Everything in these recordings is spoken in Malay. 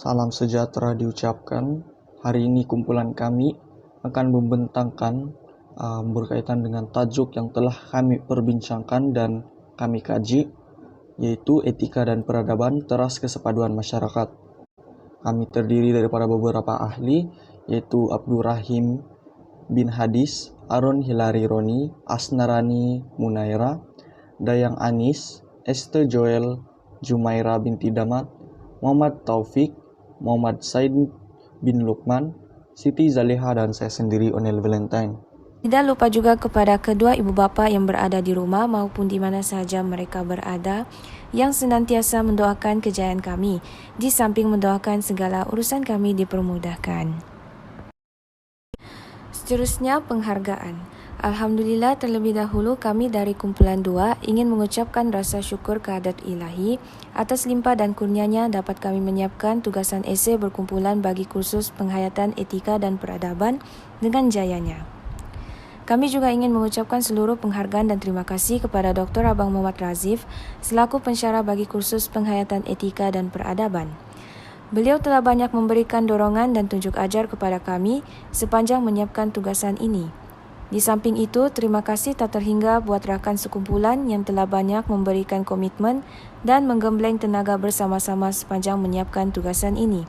Salam sejahtera diucapkan. Hari ini kumpulan kami akan membentangkan berkaitan dengan tajuk yang telah kami perbincangkan dan kami kaji, yaitu etika dan peradaban teras kesepaduan masyarakat. Kami terdiri daripada beberapa ahli, yaitu Abdurrahim bin Hadis, Aron Hilari Roni, Asnarani Munaira, Dayang Anis, Esther Joel, Jumaira binti Damat, Muhammad Taufik, Muhammad Said bin Lukman, Siti Zaleha, dan saya sendiri Onel Valentine. Tidak lupa juga kepada kedua ibu bapa yang berada di rumah maupun di mana sahaja mereka berada, yang senantiasa mendoakan kejayaan kami, di samping mendoakan segala urusan kami dipermudahkan. Seterusnya, penghargaan. Alhamdulillah, terlebih dahulu kami dari kumpulan 2 ingin mengucapkan rasa syukur kehadrat ilahi atas limpah dan kurnianya dapat kami menyiapkan tugasan esei berkumpulan bagi kursus penghayatan etika dan peradaban dengan jayanya. Kami juga ingin mengucapkan seluruh penghargaan dan terima kasih kepada Dr. Abang Muhammad Razif selaku pensyarah bagi kursus penghayatan etika dan peradaban. Beliau telah banyak memberikan dorongan dan tunjuk ajar kepada kami sepanjang menyiapkan tugasan ini. Di samping itu, terima kasih tak terhingga buat rakan sekumpulan yang telah banyak memberikan komitmen dan menggembleng tenaga bersama-sama sepanjang menyiapkan tugasan ini.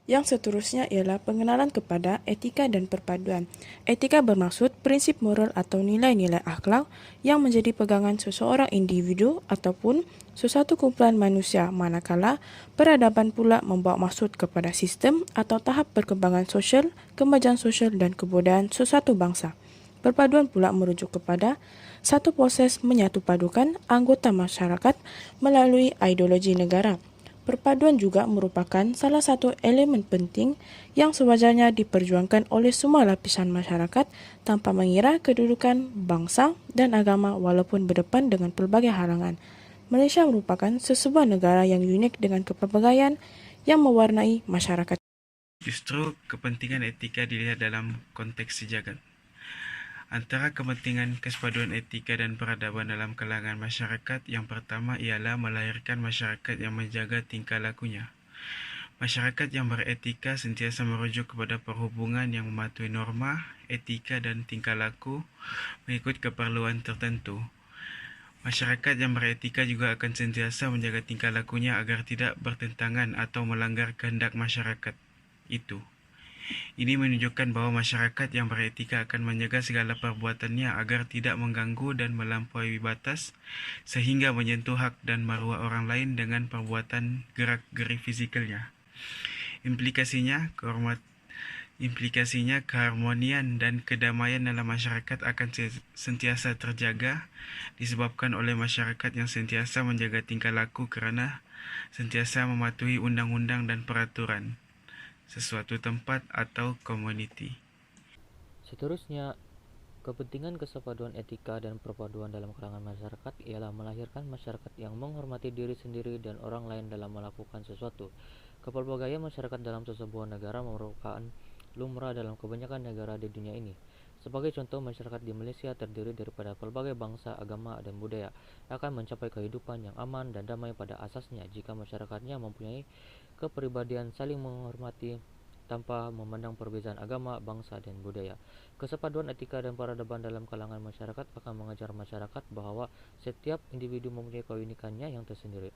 Yang seterusnya ialah pengenalan kepada etika dan perpaduan. Etika bermaksud prinsip moral atau nilai-nilai akhlak yang menjadi pegangan seseorang individu ataupun sesuatu kumpulan manusia, manakala peradaban pula membawa maksud kepada sistem atau tahap perkembangan sosial, kemajuan sosial dan kebudayaan sesuatu bangsa. Perpaduan pula merujuk kepada satu proses menyatu padukan anggota masyarakat melalui ideologi negara. Perpaduan juga merupakan salah satu elemen penting yang sewajarnya diperjuangkan oleh semua lapisan masyarakat tanpa mengira kedudukan bangsa dan agama walaupun berdepan dengan pelbagai halangan. Malaysia merupakan sebuah negara yang unik dengan kepelbagaian yang mewarnai masyarakat. Justru kepentingan etika dilihat dalam konteks sejagat. Antara kepentingan kesepaduan etika dan peradaban dalam kalangan masyarakat, yang pertama ialah melahirkan masyarakat yang menjaga tingkah lakunya. Masyarakat yang beretika sentiasa merujuk kepada perhubungan yang mematuhi norma, etika dan tingkah laku mengikut keperluan tertentu. Masyarakat yang beretika juga akan sentiasa menjaga tingkah lakunya agar tidak bertentangan atau melanggar kehendak masyarakat itu. Ini menunjukkan bahwa masyarakat yang beretika akan menjaga segala perbuatannya agar tidak mengganggu dan melampaui batas sehingga menyentuh hak dan maruah orang lain dengan perbuatan gerak-geri fisikalnya. Implikasinya keharmonian dan kedamaian dalam masyarakat akan sentiasa terjaga disebabkan oleh masyarakat yang sentiasa menjaga tingkah laku kerana sentiasa mematuhi undang-undang dan peraturan sesuatu tempat atau komuniti. Seterusnya, kepentingan kesepaduan etika dan perpaduan dalam kalangan masyarakat ialah melahirkan masyarakat yang menghormati diri sendiri dan orang lain dalam melakukan sesuatu. Kepelbagaian masyarakat dalam sebuah negara merupakan lumrah dalam kebanyakan negara di dunia ini. Sebagai contoh, masyarakat di Malaysia terdiri daripada pelbagai bangsa, agama, dan budaya akan mencapai kehidupan yang aman dan damai pada asasnya jika masyarakatnya mempunyai kepribadian saling menghormati tanpa memandang perbezaan agama, bangsa, dan budaya. Kesepaduan etika dan peradaban dalam kalangan masyarakat akan mengajar masyarakat bahawa setiap individu mempunyai keunikannya yang tersendiri.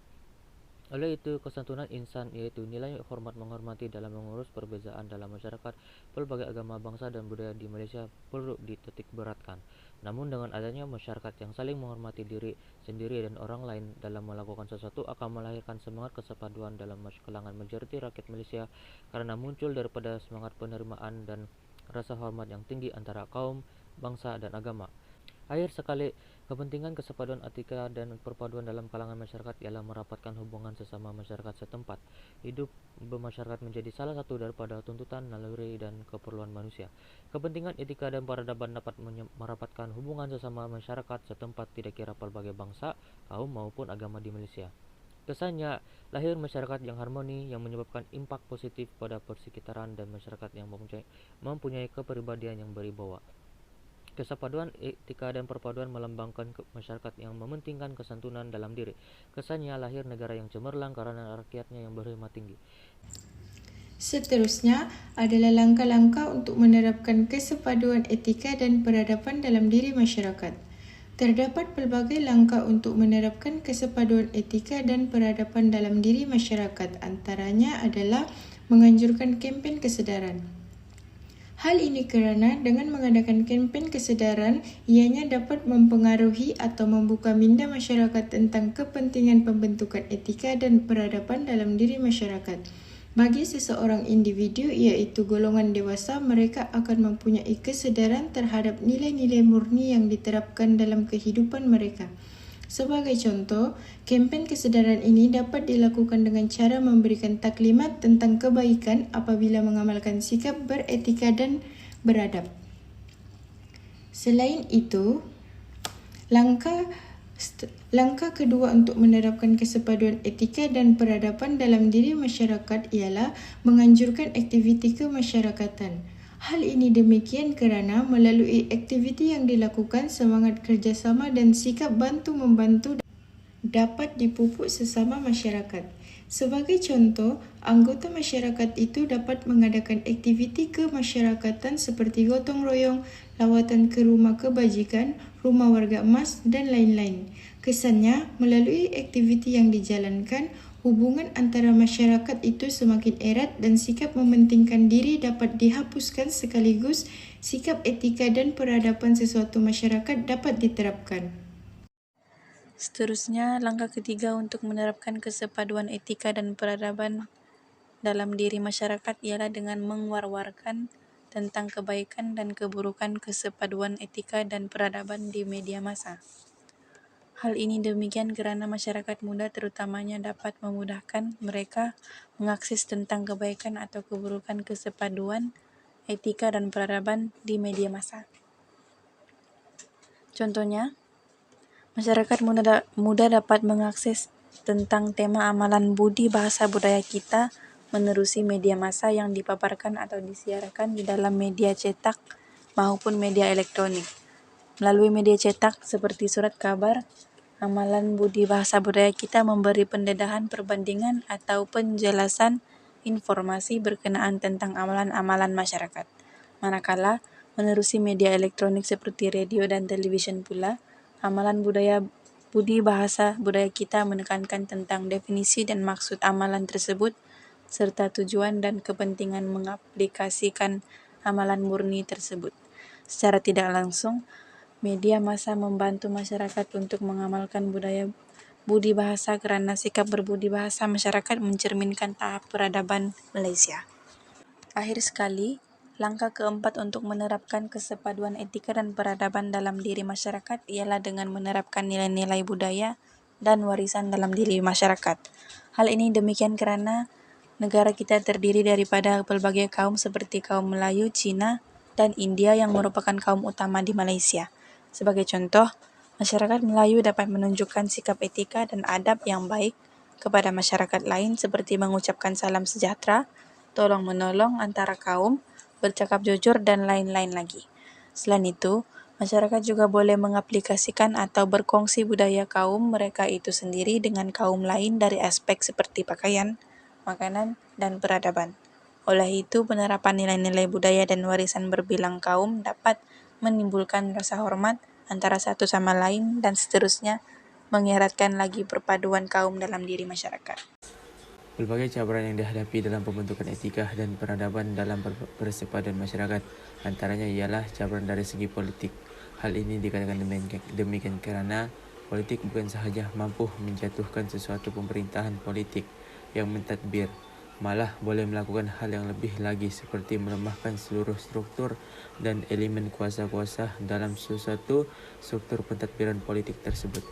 Oleh itu, kesantunan insan iaitu nilai hormat menghormati dalam mengurus perbezaan dalam masyarakat pelbagai agama, bangsa dan budaya di Malaysia perlu dititik beratkan. Namun dengan adanya masyarakat yang saling menghormati diri sendiri dan orang lain dalam melakukan sesuatu akan melahirkan semangat kesepaduan dalam kalangan majoriti rakyat Malaysia karena muncul daripada semangat penerimaan dan rasa hormat yang tinggi antara kaum, bangsa dan agama. Akhir sekali, kepentingan kesepaduan etika dan perpaduan dalam kalangan masyarakat ialah merapatkan hubungan sesama masyarakat setempat. Hidup bermasyarakat menjadi salah satu daripada tuntutan, naluri dan keperluan manusia. Kepentingan etika dan peradaban dapat merapatkan hubungan sesama masyarakat setempat tidak kira pelbagai bangsa, kaum maupun agama di Malaysia. Kesannya, lahir masyarakat yang harmoni yang menyebabkan impak positif pada persekitaran dan masyarakat yang mempunyai kepribadian yang berwibawa. Kesepaduan etika dan perpaduan melambangkan masyarakat yang mementingkan kesantunan dalam diri. Kesannya lahir negara yang cemerlang karena rakyatnya yang berhikmat tinggi. Seterusnya adalah langkah-langkah untuk menerapkan kesepaduan etika dan peradaban dalam diri masyarakat. Terdapat pelbagai langkah untuk menerapkan kesepaduan etika dan peradaban dalam diri masyarakat. Antaranya adalah menganjurkan kempen kesedaran. Hal ini kerana dengan mengadakan kempen kesedaran, ianya dapat mempengaruhi atau membuka minda masyarakat tentang kepentingan pembentukan etika dan peradaban dalam diri masyarakat. Bagi seseorang individu, iaitu golongan dewasa, mereka akan mempunyai kesedaran terhadap nilai-nilai murni yang diterapkan dalam kehidupan mereka. Sebagai contoh, kempen kesedaran ini dapat dilakukan dengan cara memberikan taklimat tentang kebaikan apabila mengamalkan sikap beretika dan beradab. Selain itu, langkah kedua untuk menerapkan kesepaduan etika dan peradaban dalam diri masyarakat ialah menganjurkan aktiviti kemasyarakatan. Hal ini demikian kerana melalui aktiviti yang dilakukan, semangat kerjasama dan sikap bantu-membantu dapat dipupuk sesama masyarakat. Sebagai contoh, anggota masyarakat itu dapat mengadakan aktiviti kemasyarakatan seperti gotong royong, lawatan ke rumah kebajikan, rumah warga emas dan lain-lain. Kesannya, melalui aktiviti yang dijalankan, hubungan antara masyarakat itu semakin erat dan sikap mementingkan diri dapat dihapuskan sekaligus sikap etika dan peradaban sesuatu masyarakat dapat diterapkan. Seterusnya, langkah ketiga untuk menerapkan kesepaduan etika dan peradaban dalam diri masyarakat ialah dengan mengwar-warkan tentang kebaikan dan keburukan kesepaduan etika dan peradaban di media massa. Hal ini demikian kerana masyarakat muda terutamanya dapat memudahkan mereka mengakses tentang kebaikan atau keburukan kesepaduan etika dan peradaban di media massa. Contohnya, masyarakat muda dapat mengakses tentang tema amalan budi bahasa budaya kita menerusi media massa yang dipaparkan atau disiarkan di dalam media cetak maupun media elektronik. Melalui media cetak seperti surat kabar, amalan budi bahasa budaya kita memberi pendedahan perbandingan atau penjelasan informasi berkenaan tentang amalan-amalan masyarakat. Manakala, menerusi media elektronik seperti radio dan televisyen pula, amalan budi bahasa budaya kita menekankan tentang definisi dan maksud amalan tersebut serta tujuan dan kepentingan mengaplikasikan amalan murni tersebut. Secara tidak langsung, media massa membantu masyarakat untuk mengamalkan budi bahasa kerana sikap berbudi bahasa masyarakat mencerminkan tahap peradaban Malaysia. Akhir sekali, langkah keempat untuk menerapkan kesepaduan etika dan peradaban dalam diri masyarakat ialah dengan menerapkan nilai-nilai budaya dan warisan dalam diri masyarakat. Hal ini demikian kerana negara kita terdiri daripada pelbagai kaum seperti kaum Melayu, Cina, dan India yang merupakan kaum utama di Malaysia. Sebagai contoh, masyarakat Melayu dapat menunjukkan sikap etika dan adab yang baik kepada masyarakat lain seperti mengucapkan salam sejahtera, tolong-menolong antara kaum, bercakap jujur dan lain-lain lagi. Selain itu, masyarakat juga boleh mengaplikasikan atau berkongsi budaya kaum mereka itu sendiri dengan kaum lain dari aspek seperti pakaian, makanan, dan peradaban. Oleh itu, penerapan nilai-nilai budaya dan warisan berbilang kaum dapat menimbulkan rasa hormat antara satu sama lain dan seterusnya mengeratkan lagi perpaduan kaum dalam diri masyarakat. Pelbagai cabaran yang dihadapi dalam pembentukan etika dan peradaban dalam persepaduan masyarakat, antaranya ialah cabaran dari segi politik. Hal ini dikatakan demikian kerana politik bukan sahaja mampu menjatuhkan sesuatu pemerintahan politik yang mentadbir, malah boleh melakukan hal yang lebih lagi seperti melemahkan seluruh struktur dan elemen kuasa-kuasa dalam sesuatu struktur pentadbiran politik tersebut.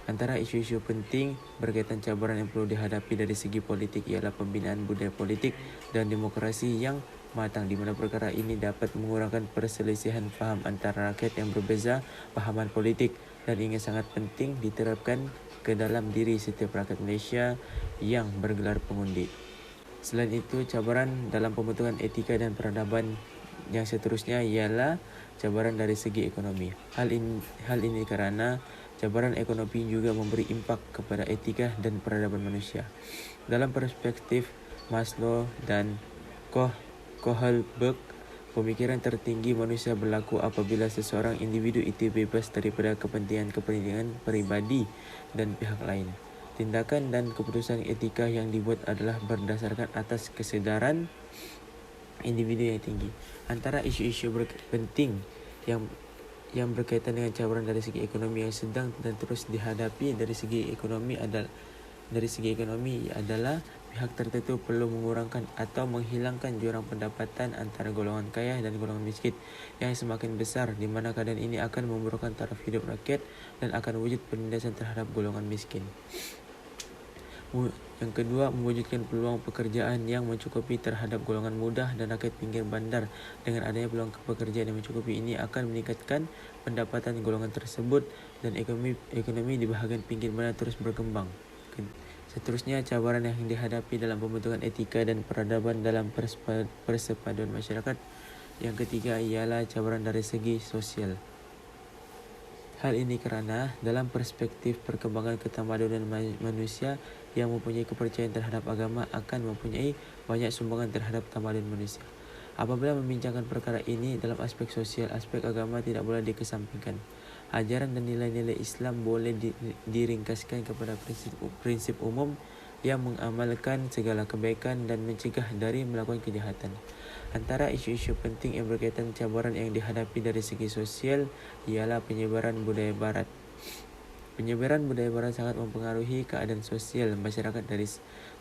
Antara isu-isu penting berkaitan cabaran yang perlu dihadapi dari segi politik ialah pembinaan budaya politik dan demokrasi yang matang, di mana perkara ini dapat mengurangkan perselisihan faham antara rakyat yang berbeza pahaman politik dan ini sangat penting diterapkan ke dalam diri setiap rakyat Malaysia yang bergelar pengundi. Selain itu, cabaran dalam pembentukan etika dan peradaban Yang seterusnya ialah cabaran dari segi ekonomi. Hal ini karena cabaran ekonomi juga memberi impak kepada etika dan peradaban manusia. Dalam perspektif Maslow dan Kohlberg, pemikiran tertinggi manusia berlaku apabila seseorang individu itu bebas daripada kepentingan pribadi dan pihak lain. Tindakan dan keputusan etika yang dibuat adalah berdasarkan atas kesedaran individu yang tinggi. Antara isu-isu penting yang berkaitan dengan cabaran dari segi ekonomi yang sedang dan terus dihadapi dari segi ekonomi adalah pihak tertentu perlu mengurangkan atau menghilangkan jurang pendapatan antara golongan kaya dan golongan miskin yang semakin besar, di mana keadaan ini akan memburukkan taraf hidup rakyat dan akan wujud penindasan terhadap golongan miskin. Yang kedua, mewujudkan peluang pekerjaan yang mencukupi terhadap golongan mudah dan rakyat pinggir bandar. Dengan adanya peluang pekerjaan yang mencukupi ini akan meningkatkan pendapatan golongan tersebut dan ekonomi di bahagian pinggir bandar terus berkembang. Seterusnya, cabaran yang dihadapi dalam pembentukan etika dan peradaban dalam persepaduan masyarakat. Yang ketiga ialah cabaran dari segi sosial. Hal ini karena dalam perspektif perkembangan ketamadunan manusia yang mempunyai kepercayaan terhadap agama akan mempunyai banyak sumbangan terhadap tamadun manusia. Apabila membincangkan perkara ini dalam aspek sosial, aspek agama tidak boleh dikesampingkan. Ajaran dan nilai-nilai Islam boleh diringkaskan kepada prinsip umum yang mengamalkan segala kebaikan dan mencegah dari melakukan kejahatan. Antara isu-isu penting yang berkaitan cabaran yang dihadapi dari segi sosial ialah penyebaran budaya barat. Penyebaran budaya barat sangat mempengaruhi keadaan sosial masyarakat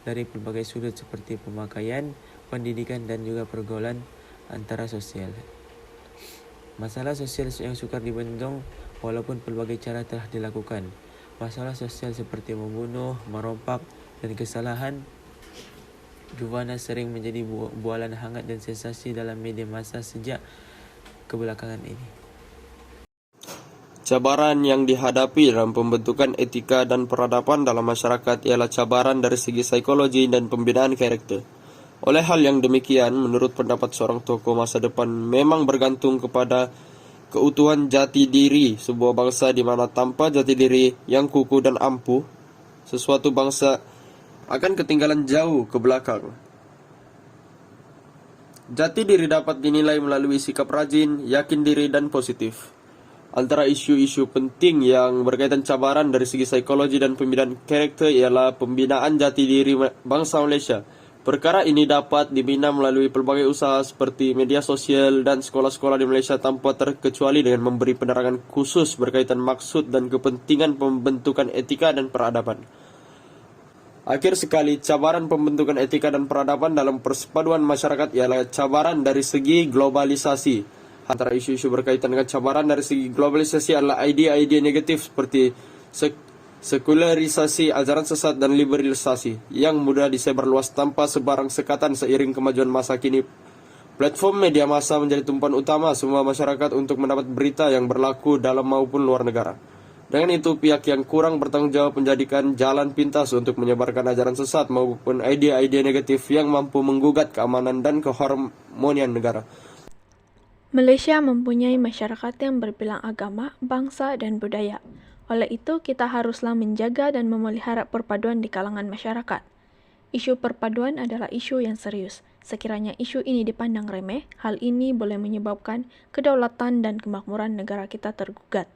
dari pelbagai sudut seperti pemakaian, pendidikan dan juga pergaulan antara sosial. Masalah sosial yang sukar dibendung walaupun pelbagai cara telah dilakukan. Masalah sosial seperti membunuh, merompak dan kesalahan juvana sering menjadi bualan hangat dan sensasi dalam media massa sejak kebelakangan ini. Cabaran yang dihadapi dalam pembentukan etika dan peradaban dalam masyarakat ialah cabaran dari segi psikologi dan pembinaan karakter. Oleh hal yang demikian, menurut pendapat seorang tokoh masa depan memang bergantung kepada keutuhan jati diri sebuah bangsa, di mana tanpa jati diri yang kukuh dan ampuh, sesuatu bangsa akan ketinggalan jauh ke belakang. Jati diri dapat dinilai melalui sikap rajin, yakin diri, dan positif. Antara isu-isu penting yang berkaitan cabaran dari segi psikologi dan pembinaan karakter ialah pembinaan jati diri bangsa Malaysia. Perkara ini dapat dibina melalui pelbagai usaha seperti media sosial dan sekolah-sekolah di Malaysia tanpa terkecuali dengan memberi penerangan khusus berkaitan maksud dan kepentingan pembentukan etika dan peradaban. Akhir sekali, cabaran pembentukan etika dan peradaban dalam persepaduan masyarakat ialah cabaran dari segi globalisasi. Antara isu-isu berkaitan dengan cabaran dari segi globalisasi adalah idea-idea negatif seperti sekularisasi, ajaran sesat, dan liberalisasi yang mudah disebar luas tanpa sebarang sekatan seiring kemajuan masa kini. Platform media massa menjadi tumpuan utama semua masyarakat untuk mendapat berita yang berlaku dalam maupun luar negara. Dengan itu, pihak yang kurang bertanggung jawab menjadikan jalan pintas untuk menyebarkan ajaran sesat maupun ide-ide negatif yang mampu menggugat keamanan dan keharmonian negara. Malaysia mempunyai masyarakat yang berbilang agama, bangsa, dan budaya. Oleh itu, kita haruslah menjaga dan memelihara perpaduan di kalangan masyarakat. Isu perpaduan adalah isu yang serius. Sekiranya isu ini dipandang remeh, hal ini boleh menyebabkan kedaulatan dan kemakmuran negara kita tergugat.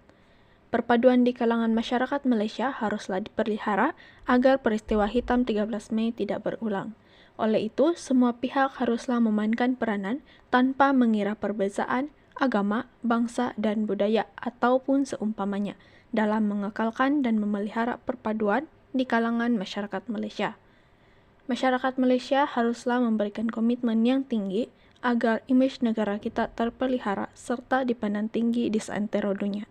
Perpaduan di kalangan masyarakat Malaysia haruslah dipelihara agar peristiwa hitam 13 Mei tidak berulang. Oleh itu, semua pihak haruslah memainkan peranan tanpa mengira perbezaan agama, bangsa, dan budaya ataupun seumpamanya dalam mengekalkan dan memelihara perpaduan di kalangan masyarakat Malaysia. Masyarakat Malaysia haruslah memberikan komitmen yang tinggi agar imej negara kita terpelihara serta dipandang tinggi di seantero dunia.